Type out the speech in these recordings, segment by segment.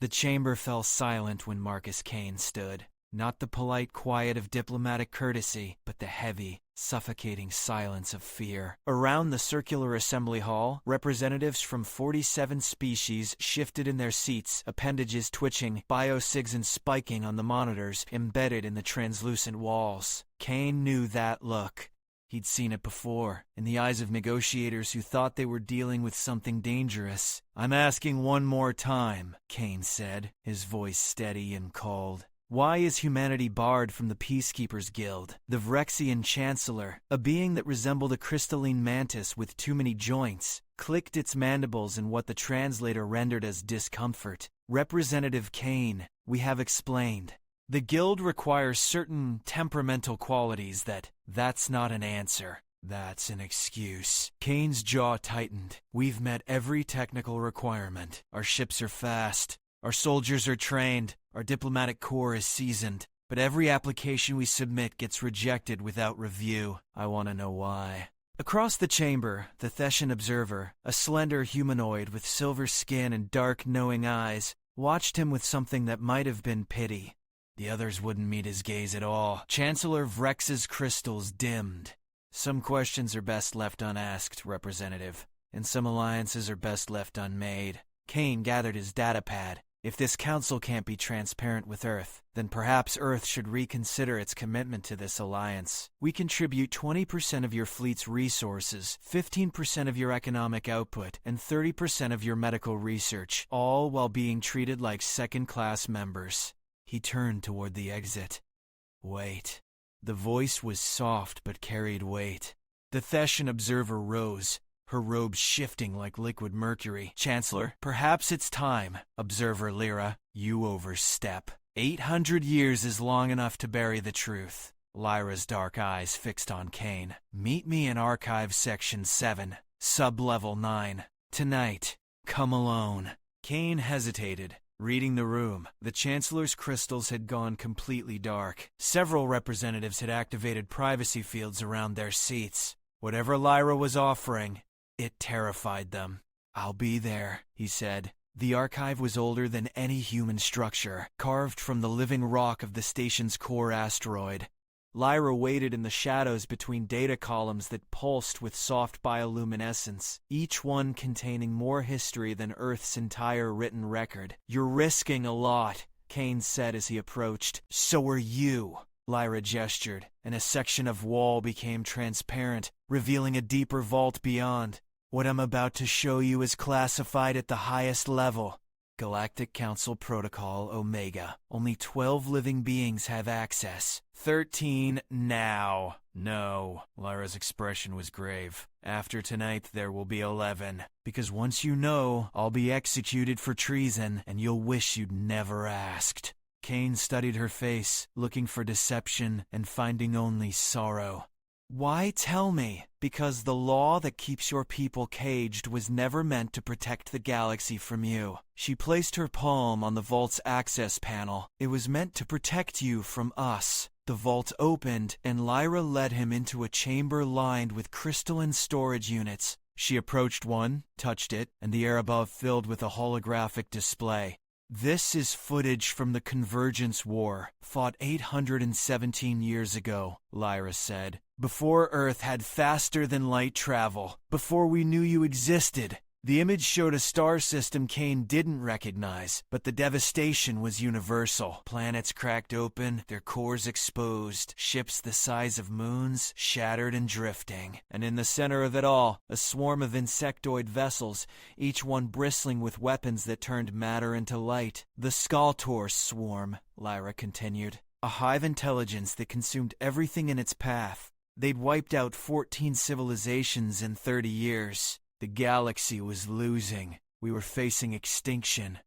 The chamber fell silent when Marcus Kane stood. Not the polite quiet of diplomatic courtesy, but the heavy, suffocating silence of fear. Around the circular assembly hall, representatives from 47 species shifted in their seats, appendages twitching, biosignals spiking on the monitors embedded in the translucent walls. Kane knew that look. He'd seen it before, in the eyes of negotiators who thought they were dealing with something dangerous. "I'm asking one more time," Kane said, his voice steady and cold. "Why is humanity barred from the Peacekeepers Guild? The Vrexian Chancellor, a being that resembled a crystalline mantis with too many joints, clicked its mandibles in what the translator rendered as discomfort. Representative Kane, we have explained. The Guild requires certain temperamental qualities that's not an answer. That's an excuse." Kane's jaw tightened. "We've met every technical requirement. Our ships are fast. Our soldiers are trained. Our diplomatic corps is seasoned. But every application we submit gets rejected without review. I want to know why." Across the chamber, the Thessian observer, a slender humanoid with silver skin and dark, knowing eyes, watched him with something that might have been pity. The others wouldn't meet his gaze at all. Chancellor Vrex's crystals dimmed. "Some questions are best left unasked, Representative, and some alliances are best left unmade." Kane gathered his datapad. "If this council can't be transparent with Earth, then perhaps Earth should reconsider its commitment to this alliance. We contribute 20% of your fleet's resources, 15% of your economic output, and 30% of your medical research, all while being treated like second-class members." He turned toward the exit. "Wait." The voice was soft but carried weight. The Thessian observer rose, her robes shifting like liquid mercury. "Chancellor, perhaps it's time. Observer Lyra, you overstep. 800 years is long enough to bury the truth." Lyra's dark eyes fixed on Kane. "Meet me in Archive Section 7, Sub-Level 9. Tonight. Come alone." Kane hesitated. Reading the room, the Chancellor's crystals had gone completely dark. Several representatives had activated privacy fields around their seats. Whatever Lyra was offering, it terrified them. "I'll be there," he said. The archive was older than any human structure, carved from the living rock of the station's core asteroid. Lyra waited in the shadows between data columns that pulsed with soft bioluminescence, each one containing more history than Earth's entire written record. "You're risking a lot," Kane said as he approached. "So are you." Lyra gestured, and a section of wall became transparent, revealing a deeper vault beyond. "What I'm about to show you is classified at the highest level. Galactic Council Protocol Omega. Only 12 living beings have access. 13 now." "No." Lyra's expression was grave. "After tonight there will be 11. Because once you know, I'll be executed for treason, and you'll wish you'd never asked." Kane studied her face, looking for deception and finding only sorrow. "Why tell me?" "Because the law that keeps your people caged was never meant to protect the galaxy from you." She placed her palm on the vault's access panel. "It was meant to protect you from us." The vault opened, and Lyra led him into a chamber lined with crystalline storage units. She approached one, touched it, and the air above filled with a holographic display. "This is footage from the Convergence War, fought 817 years ago," Lyra said. "Before Earth had faster-than-light travel, before we knew you existed." The image showed a star system Kane didn't recognize, but the devastation was universal. Planets cracked open, their cores exposed, ships the size of moons shattered and drifting. And in the center of it all, a swarm of insectoid vessels, each one bristling with weapons that turned matter into light. "The Skaltor swarm," Lyra continued. "A hive intelligence that consumed everything in its path. They'd wiped out 14 civilizations in 30 years. The galaxy was losing. We were facing extinction."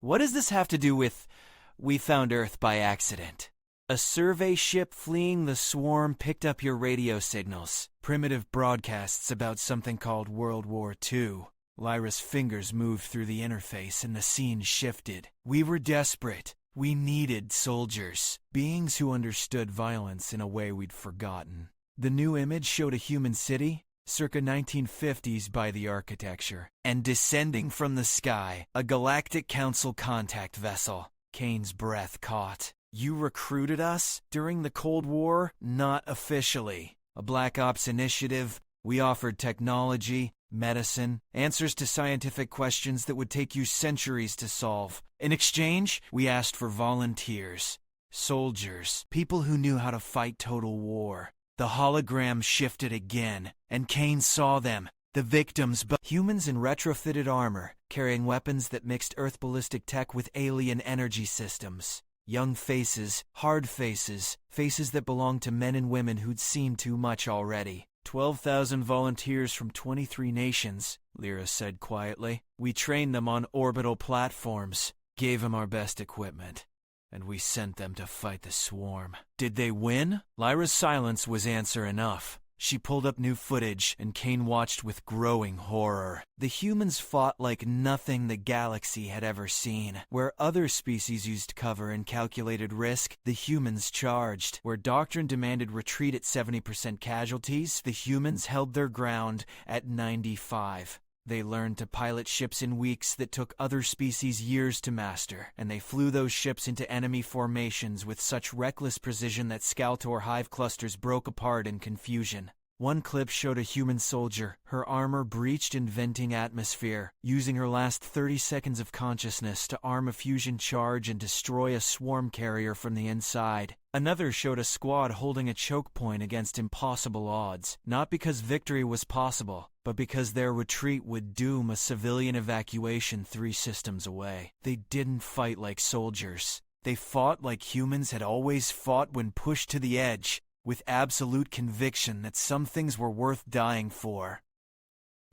"What does this have to do with, we found Earth by accident?" "A survey ship fleeing the swarm picked up your radio signals. Primitive broadcasts about something called World War II. Lyra's fingers moved through the interface and the scene shifted. "We were desperate. We needed soldiers. Beings who understood violence in a way we'd forgotten. The new image showed a human city, circa 1950s by the architecture, and descending from the sky, a Galactic Council contact vessel. Kane's breath caught. You recruited us? During the Cold War? Not officially. A Black Ops initiative. We offered technology, medicine, answers to scientific questions that would take you centuries to solve. In exchange, we asked for volunteers. Soldiers. People who knew how to fight total war. The hologram shifted again, and Kane saw them. The victims, but humans in retrofitted armor, carrying weapons that mixed Earth ballistic tech with alien energy systems. Young faces, hard faces, faces that belonged to men and women who'd seen too much already. 12,000 volunteers from 23 nations, Lyra said quietly. We trained them on orbital platforms, gave them our best equipment, and we sent them to fight the swarm. Did they win? Lyra's silence was answer enough. She pulled up new footage, and Kane watched with growing horror. The humans fought like nothing the galaxy had ever seen. Where other species used cover and calculated risk, the humans charged. Where doctrine demanded retreat at 70% casualties, the humans held their ground at 95%. They learned to pilot ships in weeks that took other species years to master, and they flew those ships into enemy formations with such reckless precision that Skeletor hive clusters broke apart in confusion. One clip showed a human soldier, her armor breached in venting atmosphere, using her last 30 seconds of consciousness to arm a fusion charge and destroy a swarm carrier from the inside. Another showed a squad holding a choke point against impossible odds, not because victory was possible, but because their retreat would doom a civilian evacuation 3 systems away. They didn't fight like soldiers. They fought like humans had always fought when pushed to the edge, with absolute conviction that some things were worth dying for.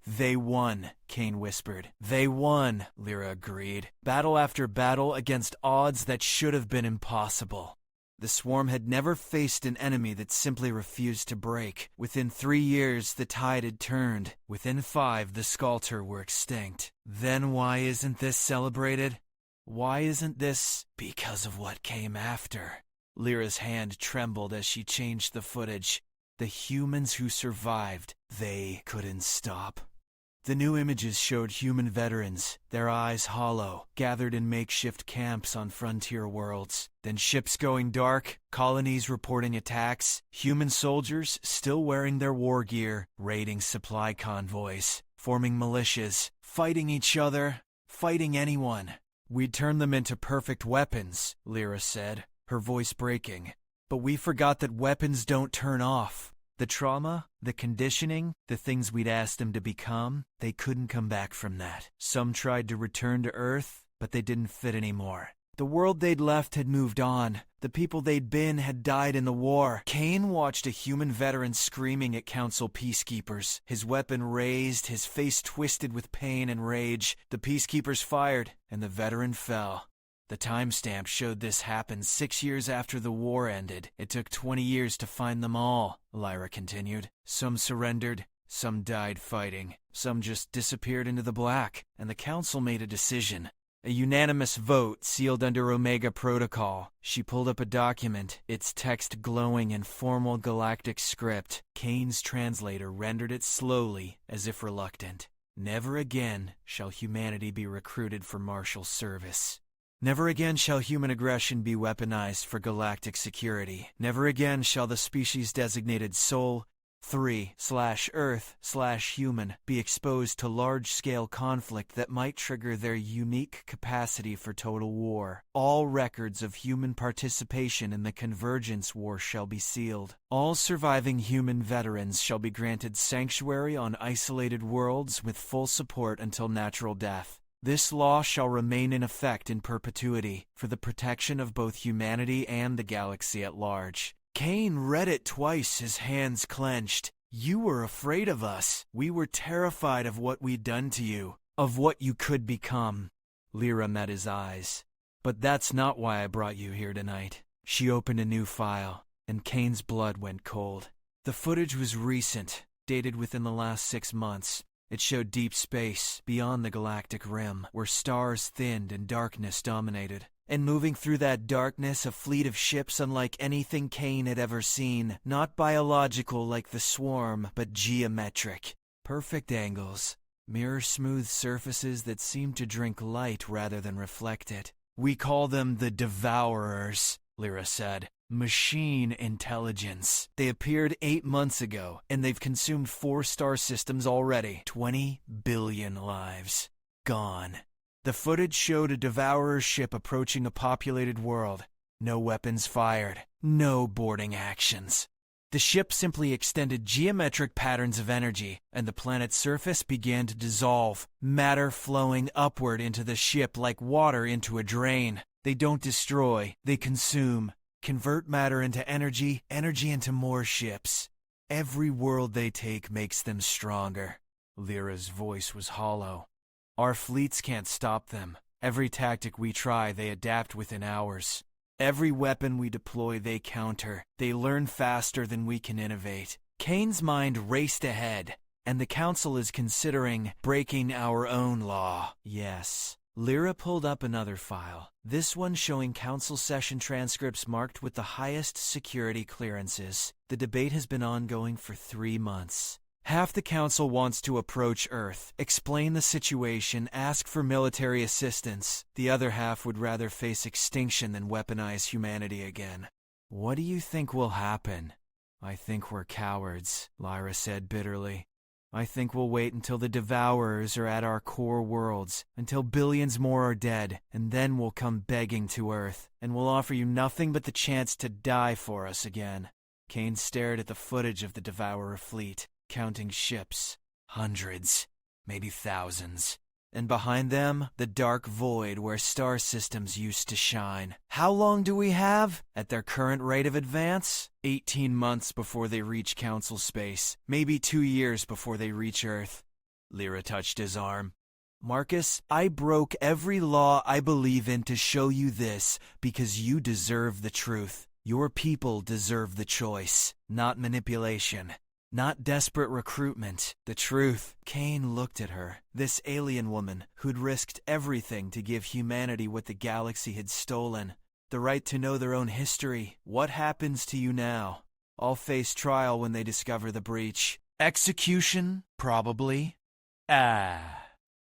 They won, Kane whispered. They won, Lyra agreed. Battle after battle against odds that should have been impossible. The swarm had never faced an enemy that simply refused to break. Within 3 years, the tide had turned. Within 5, the Skalter were extinct. Then why isn't this celebrated? Why isn't this because of what came after? Lyra's hand trembled as she changed the footage. The humans who survived, they couldn't stop. The new images showed human veterans, their eyes hollow, gathered in makeshift camps on frontier worlds. Then ships going dark, colonies reporting attacks, human soldiers still wearing their war gear, raiding supply convoys, forming militias, fighting each other, fighting anyone. We'd turn them into perfect weapons, Lyra said, her voice breaking. But we forgot that weapons don't turn off. The trauma, the conditioning, the things we'd asked them to become, they couldn't come back from that. Some tried to return to Earth, but they didn't fit anymore. The world they'd left had moved on. The people they'd been had died in the war. Kane watched a human veteran screaming at Council peacekeepers, his weapon raised, his face twisted with pain and rage. The peacekeepers fired, and the veteran fell. The timestamp showed this happened 6 years after the war ended. It took 20 years to find them all, Lyra continued. Some surrendered, some died fighting, some just disappeared into the black, and the council made a decision. A unanimous vote sealed under Omega Protocol. She pulled up a document, its text glowing in formal galactic script. Kane's translator rendered it slowly, as if reluctant. Never again shall humanity be recruited for martial service. Never again shall human aggression be weaponized for galactic security. Never again shall the species-designated Sol 3/Earth/human be exposed to large-scale conflict that might trigger their unique capacity for total war. All records of human participation in the Convergence War shall be sealed. All surviving human veterans shall be granted sanctuary on isolated worlds with full support until natural death. This law shall remain in effect in perpetuity for the protection of both humanity and the galaxy at large. Kane read it twice, his hands clenched. You were afraid of us. We were terrified of what we'd done to you, of what you could become. Lyra met his eyes. But that's not why I brought you here tonight. She opened a new file, and Kane's blood went cold. The footage was recent, dated within the last 6 months. It showed deep space, beyond the galactic rim, where stars thinned and darkness dominated. And moving through that darkness, a fleet of ships unlike anything Kane had ever seen. Not biological like the swarm, but geometric. Perfect angles. Mirror-smooth surfaces that seemed to drink light rather than reflect it. "We call them the Devourers," Lyra said. "Machine intelligence. They appeared 8 months ago, and they've consumed 4 star systems already. 20 billion lives. Gone." The footage showed a Devourer ship approaching a populated world. No weapons fired. No boarding actions. The ship simply extended geometric patterns of energy, and the planet's surface began to dissolve, matter flowing upward into the ship like water into a drain. They don't destroy, they consume. Convert matter into energy, energy into more ships. Every world they take makes them stronger. Lyra's voice was hollow. Our fleets can't stop them. Every tactic we try, they adapt within hours. Every weapon we deploy, they counter. They learn faster than we can innovate. Kane's mind raced ahead, and the Council is considering breaking our own law. Yes. Lyra pulled up another file, this one showing Council session transcripts marked with the highest security clearances. The debate has been ongoing for 3 months. Half the Council wants to approach Earth, explain the situation, ask for military assistance. The other half would rather face extinction than weaponize humanity again. "What do you think will happen?" "I think we're cowards," Lyra said bitterly. "I think we'll wait until the Devourers are at our core worlds, until billions more are dead, and then we'll come begging to Earth, and we'll offer you nothing but the chance to die for us again." Kane stared at the footage of the Devourer fleet, counting ships. Hundreds, maybe thousands. And behind them, the dark void where star systems used to shine. How long do we have? At their current rate of advance? 18 months before they reach Council space. Maybe 2 years before they reach Earth. Lyra touched his arm. "Marcus, I broke every law I believe in to show you this because you deserve the truth. Your people deserve the choice, not manipulation. Not desperate recruitment, the truth." Kane looked at her, this alien woman who'd risked everything to give humanity what the galaxy had stolen. The right to know their own history. What happens to you now? I'll face trial when they discover the breach. Execution, probably.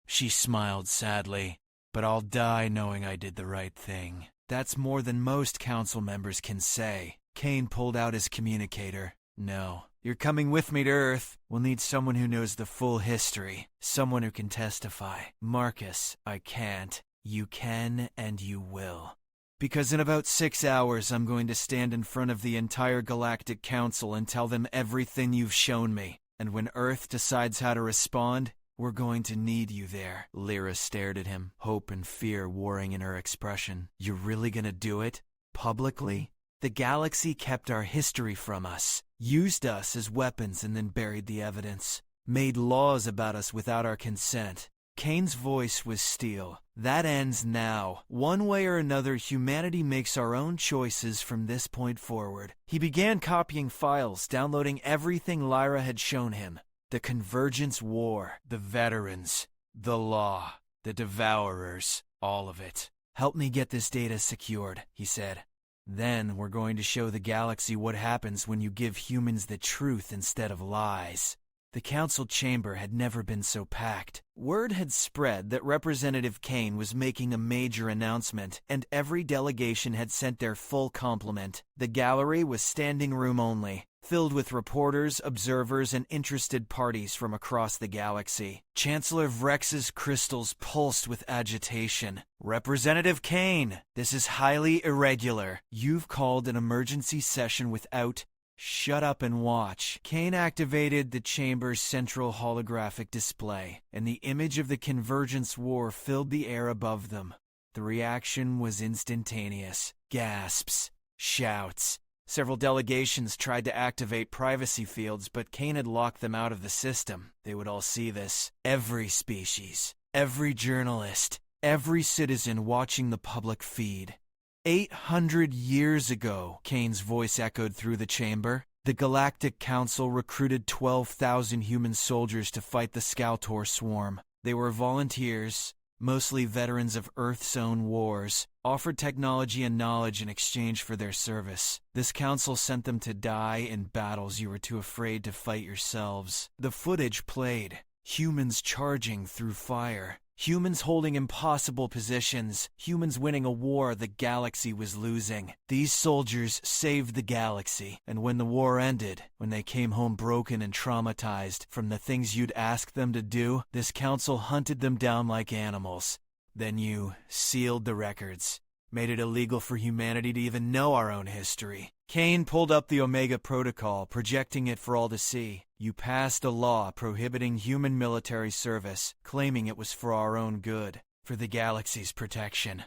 She smiled sadly. "But I'll die knowing I did the right thing. That's more than most Council members can say." Kane pulled out his communicator. "No. You're coming with me to Earth. We'll need someone who knows the full history. Someone who can testify." "Marcus, I can't. You can and you will. Because in about 6 hours I'm going to stand in front of the entire Galactic Council and tell them everything you've shown me. And when Earth decides how to respond, we're going to need you there." Lyra stared at him, hope and fear warring in her expression. "You're really gonna do it? Publicly? The galaxy kept our history from us, used us as weapons and then buried the evidence, made laws about us without our consent." Kane's voice was steel. "That ends now. One way or another, humanity makes our own choices from this point forward." He began copying files, downloading everything Lyra had shown him. The Convergence War, the veterans, the law, the Devourers, all of it. "Help me get this data secured," he said. "Then we're going to show the galaxy what happens when you give humans the truth instead of lies." The council chamber had never been so packed. Word had spread that Representative Kane was making a major announcement, and every delegation had sent their full complement. The gallery was standing room only, filled with reporters, observers, and interested parties from across the galaxy. Chancellor Vrex's crystals pulsed with agitation. "Representative Kane, this is highly irregular. You've called an emergency session without..." "Shut up and watch." Kane activated the chamber's central holographic display, and the image of the Convergence War filled the air above them. The reaction was instantaneous. Gasps, shouts. Several delegations tried to activate privacy fields, but Kane had locked them out of the system. They would all see this. Every species, every journalist, every citizen watching the public feed. 800 years ago, Kane's voice echoed through the chamber. The Galactic Council recruited 12,000 human soldiers to fight the Skautor swarm. They were volunteers, mostly veterans of Earth's own wars, offered technology and knowledge in exchange for their service. This council sent them to die in battles you were too afraid to fight yourselves. The footage played humans charging through fire, humans holding impossible positions, humans winning a war the galaxy was losing. These soldiers saved the galaxy, and when the war ended, when they came home broken and traumatized from the things you'd asked them to do, this council hunted them down like animals. Then you sealed the records, made it illegal for humanity to even know our own history. Kane pulled up the Omega Protocol, projecting it for all to see. You passed a law prohibiting human military service, claiming it was for our own good, for the galaxy's protection.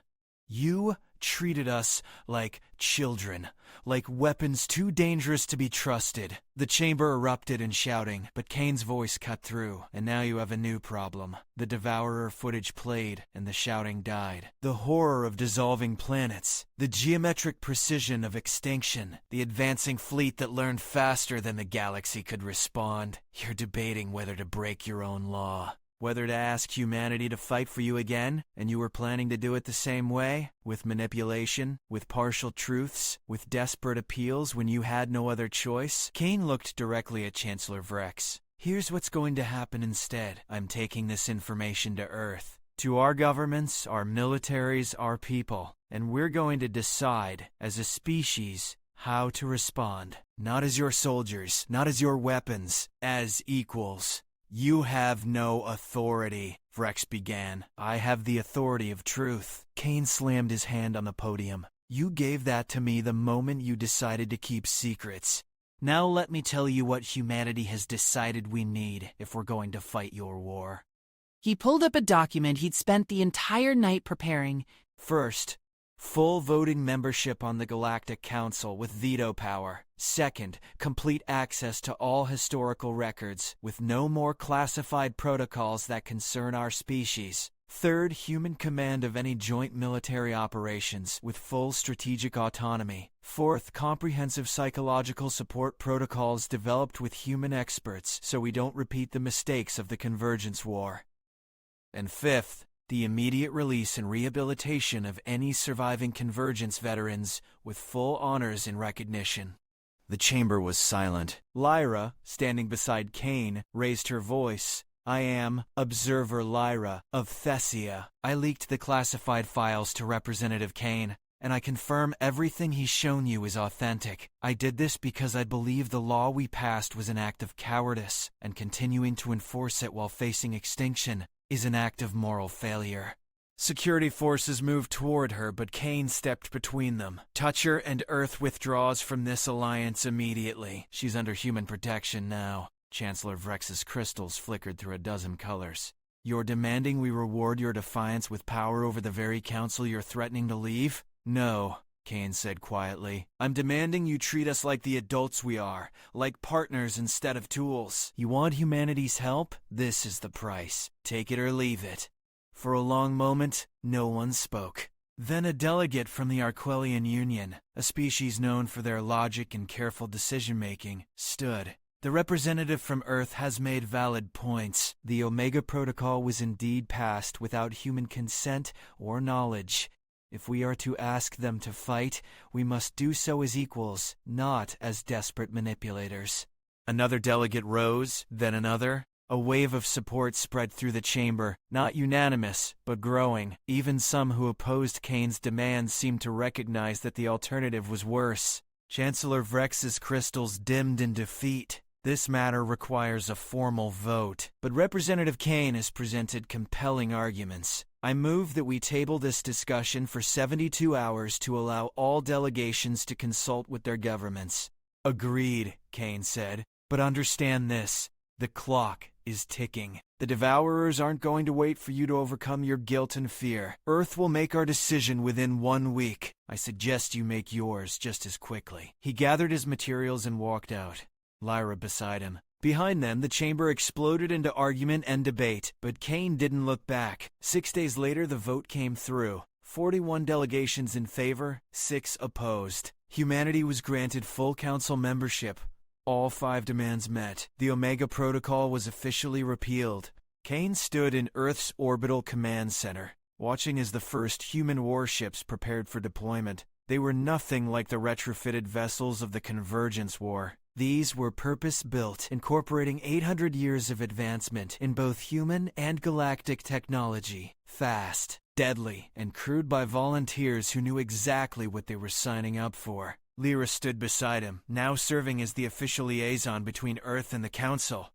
You treated us like children, like weapons too dangerous to be trusted. The chamber erupted in shouting, but Kane's voice cut through, and now you have a new problem. The Devourer footage played, and the shouting died. The horror of dissolving planets, the geometric precision of extinction, the advancing fleet that learned faster than the galaxy could respond. You're debating whether to break your own law, whether to ask humanity to fight for you again, and you were planning to do it the same way, with manipulation, with partial truths, with desperate appeals when you had no other choice. Kane looked directly at Chancellor Vrex. Here's what's going to happen instead. I'm taking this information to Earth, to our governments, our militaries, our people, and we're going to decide, as a species, how to respond. Not as your soldiers, not as your weapons, as equals. You have no authority, Vrex began. I have the authority of truth. Kane slammed his hand on the podium. You gave that to me the moment you decided to keep secrets. Now let me tell you what humanity has decided we need if we're going to fight your war. He pulled up a document he'd spent the entire night preparing. First, full voting membership on the Galactic Council with veto power. Second, complete access to all historical records with no more classified protocols that concern our species. Third, human command of any joint military operations with full strategic autonomy. Fourth, comprehensive psychological support protocols developed with human experts so we don't repeat the mistakes of the Convergence War. And fifth, the immediate release and rehabilitation of any surviving Convergence veterans with full honors and recognition. The chamber was silent. Lyra, standing beside Kane, raised her voice. I am Observer Lyra of Thessia. I leaked the classified files to Representative Kane, and I confirm everything he's shown you is authentic. I did this because I believe the law we passed was an act of cowardice, and continuing to enforce it while facing extinction is an act of moral failure. Security forces moved toward her, but Kane stepped between them. Toucher and Earth withdraws from this alliance immediately. She's under human protection now. Chancellor Vrex's crystals flickered through a dozen colors. You're demanding we reward your defiance with power over the very council you're threatening to leave? No, Kane said quietly. I'm demanding you treat us like the adults we are, like partners instead of tools. You want humanity's help? This is the price. Take it or leave it. For a long moment, no one spoke. Then a delegate from the Arquelian Union, a species known for their logic and careful decision-making, stood. The representative from Earth has made valid points. The Omega Protocol was indeed passed without human consent or knowledge. If we are to ask them to fight, we must do so as equals, not as desperate manipulators. Another delegate rose, then another. A wave of support spread through the chamber, not unanimous, but growing. Even some who opposed Kane's demands seemed to recognize that the alternative was worse. Chancellor Vrex's crystals dimmed in defeat. This matter requires a formal vote, but Representative Kane has presented compelling arguments. I move that we table this discussion for 72 hours to allow all delegations to consult with their governments. Agreed, Kane said, but understand this. The clock is ticking. The Devourers aren't going to wait for you to overcome your guilt and fear. Earth will make our decision within 1 week. I suggest you make yours just as quickly. He gathered his materials and walked out, Lyra beside him. Behind them, the chamber exploded into argument and debate, but Kane didn't look back. 6 days later, the vote came through. 41 delegations in favor, 6 opposed. Humanity was granted full council membership. All 5 demands met. The Omega Protocol was officially repealed. Kane stood in Earth's orbital command center, watching as the first human warships prepared for deployment. They were nothing like the retrofitted vessels of the Convergence War. These were purpose-built, incorporating 800 years of advancement in both human and galactic technology. Fast, deadly, and crewed by volunteers who knew exactly what they were signing up for. Lyra stood beside him, now serving as the official liaison between Earth and the Council.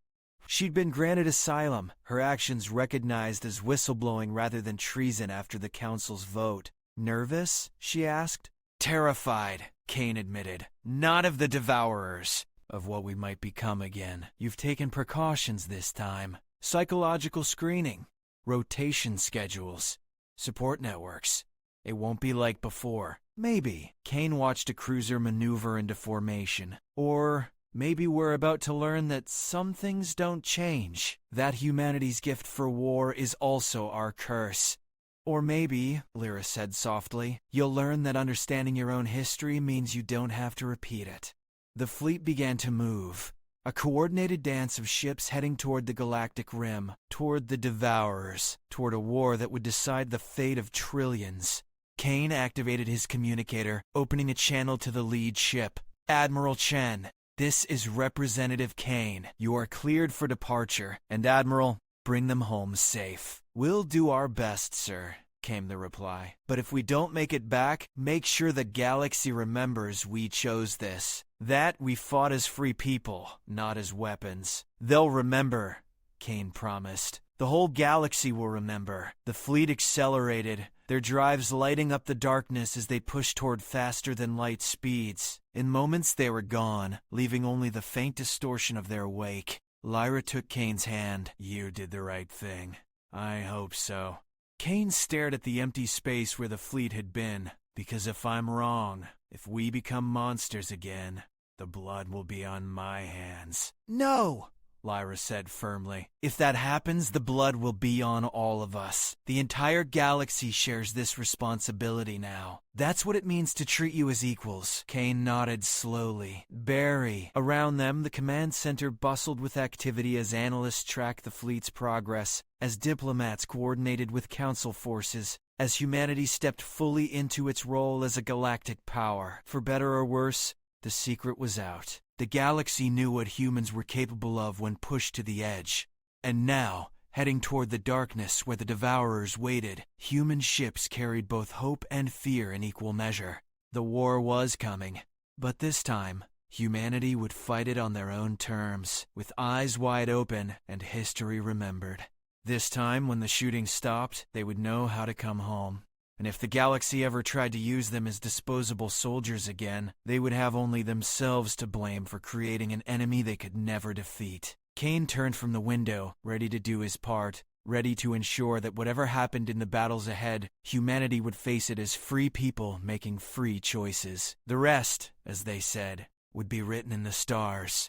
She'd been granted asylum, her actions recognized as whistleblowing rather than treason after the Council's vote. Nervous? She asked. Terrified, Kane admitted. Not of the Devourers, of what we might become again. You've taken precautions this time. Psychological screening, rotation schedules, support networks. It won't be like before. Maybe Kane watched a cruiser maneuver into formation. Or maybe we're about to learn that some things don't change. That humanity's gift for war is also our curse. Or maybe, Lyra said softly, you'll learn that understanding your own history means you don't have to repeat it. The fleet began to move. A coordinated dance of ships heading toward the galactic rim, toward the Devourers, toward a war that would decide the fate of trillions. Kane activated his communicator, opening a channel to the lead ship. Admiral Chen, this is Representative Kane. You are cleared for departure, and Admiral, bring them home safe. We'll do our best, sir, came the reply. But if we don't make it back, make sure the galaxy remembers we chose this. That we fought as free people, not as weapons. They'll remember, Kane promised. The whole galaxy will remember. The fleet accelerated, their drives lighting up the darkness as they pushed toward faster-than-light speeds. In moments they were gone, leaving only the faint distortion of their wake. Lyra took Kane's hand. You did the right thing. I hope so. Kane stared at the empty space where the fleet had been. Because if I'm wrong, if we become monsters again, the blood will be on my hands. No! Lyra said firmly. If that happens, the blood will be on all of us. The entire galaxy shares this responsibility now. That's what it means to treat you as equals. Kane nodded slowly. Barry. Around them, the command center bustled with activity as analysts tracked the fleet's progress, as diplomats coordinated with council forces, as humanity stepped fully into its role as a galactic power. For better or worse, the secret was out. The galaxy knew what humans were capable of when pushed to the edge. And now, heading toward the darkness where the Devourers waited, human ships carried both hope and fear in equal measure. The war was coming, but this time, humanity would fight it on their own terms, with eyes wide open and history remembered. This time, when the shooting stopped, they would know how to come home. And if the galaxy ever tried to use them as disposable soldiers again, they would have only themselves to blame for creating an enemy they could never defeat. Kane turned from the window, ready to do his part, ready to ensure that whatever happened in the battles ahead, humanity would face it as free people making free choices. The rest, as they said, would be written in the stars.